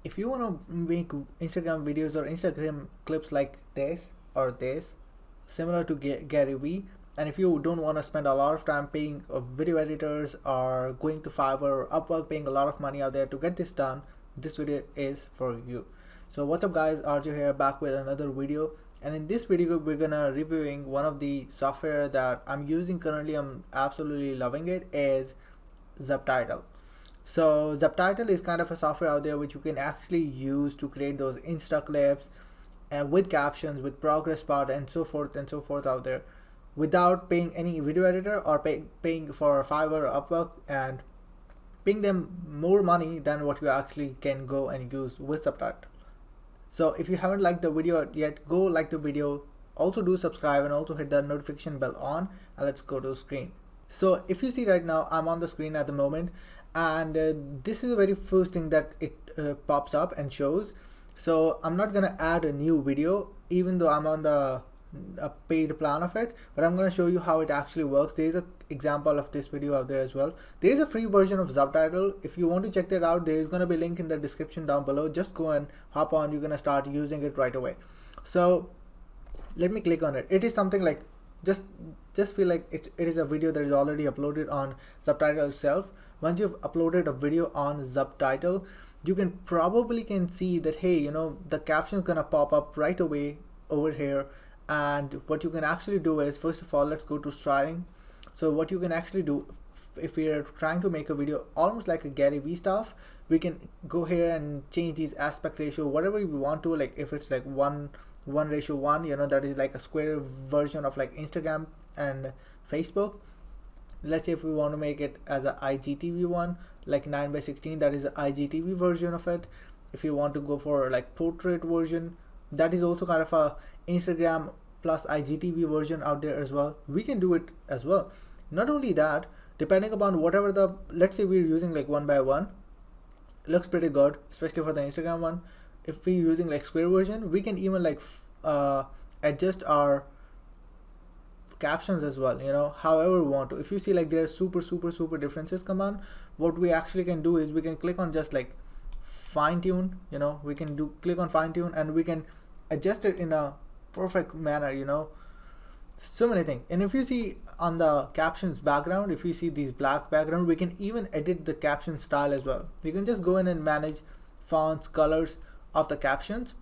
if you want to make Instagram videos or Instagram clips like this or this, similar to Gary Vee, and if you don't want to spend a lot of time paying video editors or going to Fiverr or Upwork, paying a lot of money out there to get this done, this video is for you. So what's up guys, Arju here, back with another video. And in this video we're gonna reviewing one of the software that I'm using currently. I'm absolutely loving it, is Zubtitle. So Zubtitle is kind of a software out there which you can actually use to create those insta clips and with captions, with progress bar and so forth out there, without paying any video editor or paying for Fiverr or Upwork and paying them more money than what you actually can go and use with Zubtitle. So if you haven't liked the video yet, go like the video, also do subscribe and also hit the notification bell on, and let's go to the screen. So if you see right now, I'm on the screen at the moment, and this is the very first thing that it pops up and shows. So I'm not gonna add a new video even though I'm on a paid plan of it, but I'm going to show you how it actually works. There is an example of this video out there as well. There is a free version of Zubtitle. If you want to check that out, there is going to be a link in the description down below. Just go and hop on, you're going to start using it right away. So let me click on it. It is something like just feel like it is a video that is already uploaded on Zubtitle itself. Once you've uploaded a video on Zubtitle, you can see that, hey, you know, the caption is going to pop up right away over here. And what you can actually do is, first of all, let's go to styling. So what you can actually do, if we are trying to make a video almost like a Gary Vee stuff, we can go here and change these aspect ratio, whatever we want to. Like if it's like 1:1, you know, that is like a square version of like Instagram and Facebook. Let's say if we want to make it as a IGTV one, like 9:16, that is the IGTV version of it. If you want to go for like portrait version, that is also kind of a Instagram plus IGTV version out there as well. We can do it as well. Not only that, depending upon whatever the, let's say we're using like 1:1, looks pretty good, especially for the Instagram one. If we're using like square version, we can even like adjust our captions as well, you know, however we want to. If you see like there are super differences come on, what we actually can do is we can click on just like fine tune, you know, we can click on fine tune and we can adjust it in a perfect manner, you know, so many things. And if you see on the captions background, if you see these black background, we can even edit the caption style as well. We can just go in and manage fonts, colors of the captions,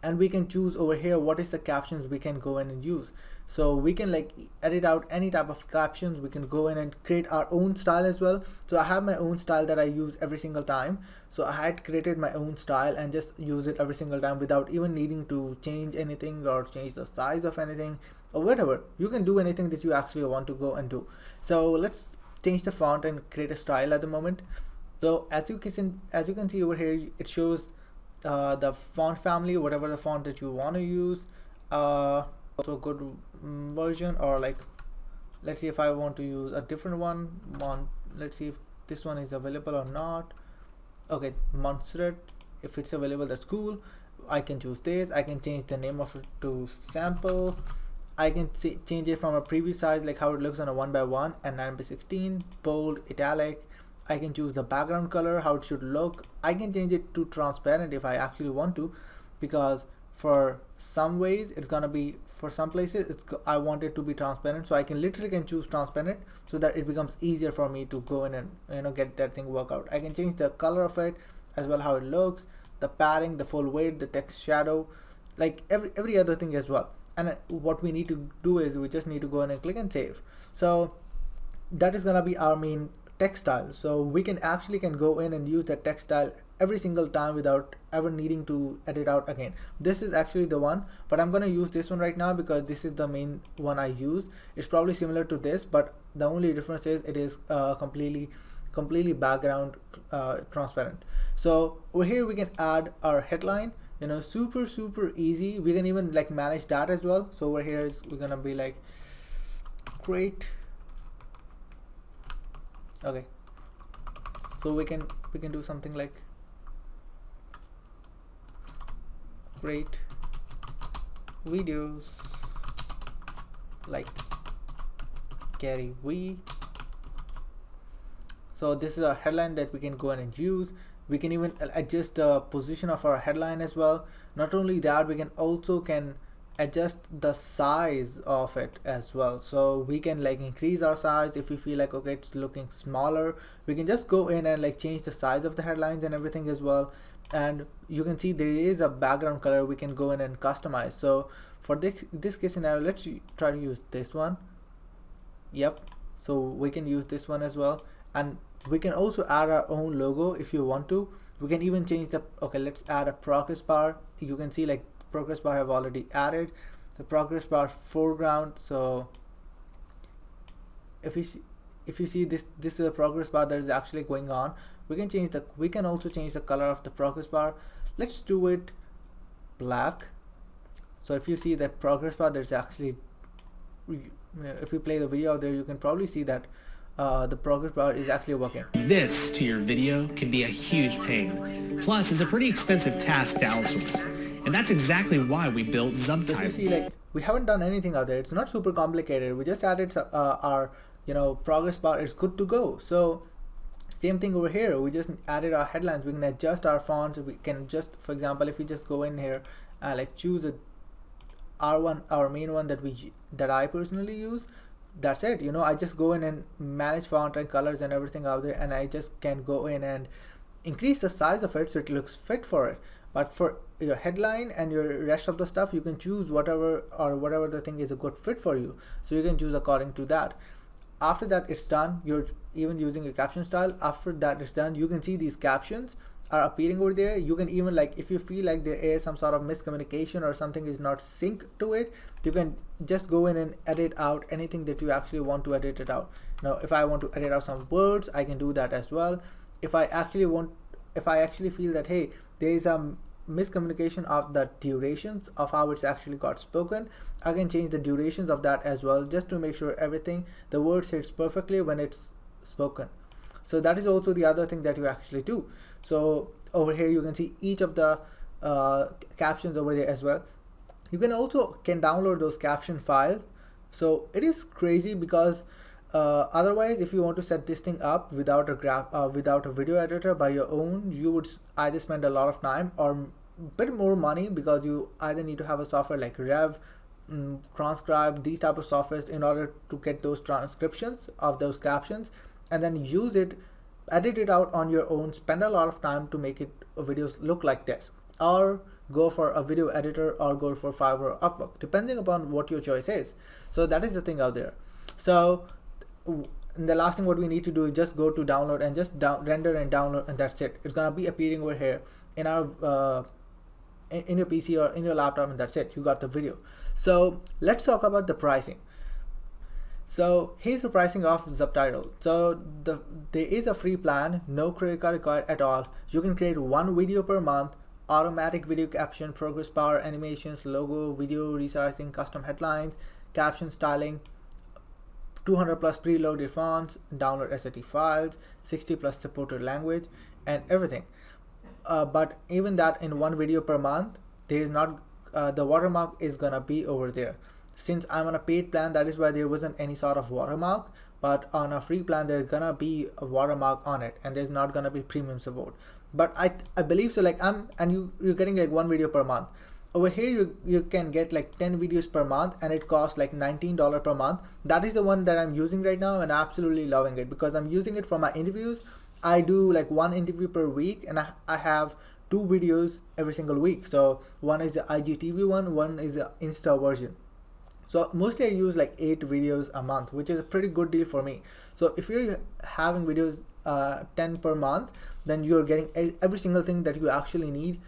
and we can choose over here what is the captions we can go in and use. So we can like edit out any type of captions. We can go in and create our own style as well. So I have my own style that I use every single time. So I had created my own style and just use it every single time without even needing to change anything or change the size of anything or whatever. You can do anything that you actually want to go and do. So let's change the font and create a style at the moment. So as you can see over here, it shows the font family, whatever the font that you want to use. Also a good version, or like, let's see if I want to use a different one. Let's see if this one is available or not. Okay, Montserrat, if it's available, that's cool. I can choose this. I can change the name of it to sample. I can change it from a preview size, like how it looks on a 1:1 and 9:16, bold, italic. I can choose the background color, how it should look. I can change it to transparent if I actually want to, because for some ways it's gonna be, for some places I want it to be transparent. So I can literally choose transparent so that it becomes easier for me to go in and, you know, get that thing work out. I can change the color of it as well, how it looks, the padding, the full weight, the text shadow, like every other thing as well. And what we need to do is we just need to go in and click and save. So that is gonna be our main text style. So we can go in and use that text style every single time without ever needing to edit out again. This is actually the one, but I'm going to use this one right now because this is the main one I use. It's probably similar to this, but the only difference is it is completely background transparent. So over here we can add our headline, you know, super easy. We can even like manage that as well. So over here we're gonna be like great. Okay, so we can do something like great videos like Gary Vee. So this is our headline that we can go in and use. We can even adjust the position of our headline as well. Not only that, we can adjust the size of it as well. So we can like increase our size if we feel like, okay, it's looking smaller. We can just go in and like change the size of the headlines and everything as well. And you can see there is a background color we can go in and customize. So for this case scenario, let's try to use this one. Yep, so we can use this one as well, and we can also add our own logo if you want to. We can even change the, okay, let's add a progress bar. You can see like progress bar have already added the progress bar foreground. So if you see this is a progress bar that is actually going on. We can also change the color of the progress bar. Let's do it black. So if you see that progress bar, there's actually, if we play the video there, you can probably see that the progress bar is actually working. This to your video can be a huge pain. Plus, it's a pretty expensive task to outsource. And that's exactly why we built Zubtitle. So you see, like, we haven't done anything out there. It's not super complicated. We just added our progress bar is good to go. So same thing over here. We just added our headlines. We can adjust our fonts. We can just, for example, if we just go in here and like choose our main one that I personally use, that's it. I just go in and manage font and colors and everything out there, and I just can go in and increase the size of it so it looks fit for it. But for your headline and your rest of the stuff, you can choose whatever the thing is a good fit for you. So you can choose according to that. After that it's done, you're even using a caption style. After that it's done, you can see these captions are appearing over there. You can even, like, if you feel like there is some sort of miscommunication or something is not synced to it, you can just go in and edit out anything that you actually want to edit it out. Now if I want to edit out some words, I can do that as well. If I actually feel that, hey, there is a miscommunication of the durations of how it's actually got spoken, I can change the durations of that as well, just to make sure the word hits perfectly when it's spoken. So that is also the other thing that you actually do. So over here you can see each of the captions over there as well. You can also download those caption files. So it is crazy because otherwise, if you want to set this thing up without a video editor by your own, you would either spend a lot of time or a bit more money, because you either need to have a software like Rev, Transcribe, these type of softwares in order to get those transcriptions of those captions, and then use it, edit it out on your own, spend a lot of time to make videos look like this, or go for a video editor, or go for Fiverr or Upwork, depending upon what your choice is. So that is the thing out there. So the last thing what we need to do is just go to download and just render and download, and that's it. It's gonna be appearing over here in our in your PC or in your laptop, and that's it. You got the video. So let's talk about the pricing. So here's the pricing of Zubtitle. So there is a free plan, no credit card required at all. You can create one video per month, automatic video caption, progress bar, animations, logo, video resizing, custom headlines, caption styling, 200 plus preloaded fonts, download SAT files, 60 plus supported language, and everything. But even that, in one video per month, there is not the watermark is gonna be over there. Since I'm on a paid plan, that is why there wasn't any sort of watermark. But on a free plan, there's gonna be a watermark on it, and there's not gonna be premium support. But I believe so. Like you're getting like one video per month. Over here you can get like 10 videos per month, and it costs like $19 per month. That is the one that I'm using right now, and absolutely loving it, because I'm using it for my interviews. I do like one interview per week, and I have 2 videos every single week. So one is the IGTV one is the Insta version. So mostly I use like 8 videos a month, which is a pretty good deal for me. So if you're having videos 10 per month, then you're getting every single thing that you actually need.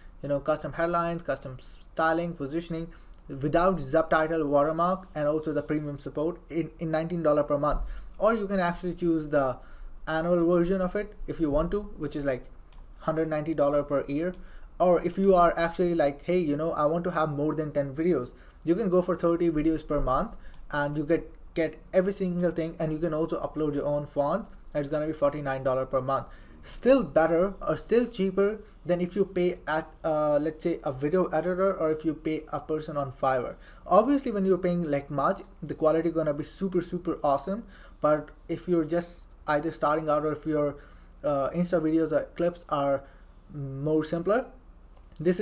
Custom headlines, custom styling, positioning, without Zubtitle watermark, and also the premium support in $19 per month. Or you can actually choose the annual version of it if you want to, which is like $190 per year. Or if you are actually like, hey, I want to have more than 10 videos, you can go for 30 videos per month, and you get every single thing, and you can also upload your own font, and it's gonna be $49 per month. Still better, or still cheaper than if you pay at let's say a video editor, or if you pay a person on Fiverr. Obviously when you're paying like much, the quality gonna be super awesome. But if you're just either starting out, or if your Insta videos or clips are more simpler,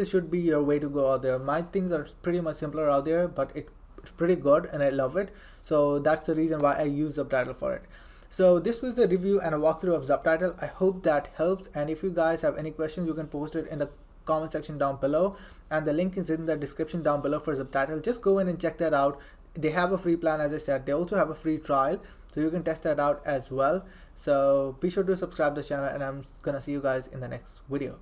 should be your way to go out there. My things are pretty much simpler out there, but it's pretty good and I love it. So that's the reason why I use Zubtitle for it. So this was the review and a walkthrough of Zubtitle. I hope that helps, and if you guys have any questions, you can post it in the comment section down below, and the link is in the description down below for Zubtitle. Just go in and check that out. They have a free plan, as I said. They also have a free trial, so you can test that out as well. So be sure to subscribe to the channel, and I'm gonna see you guys in the next video.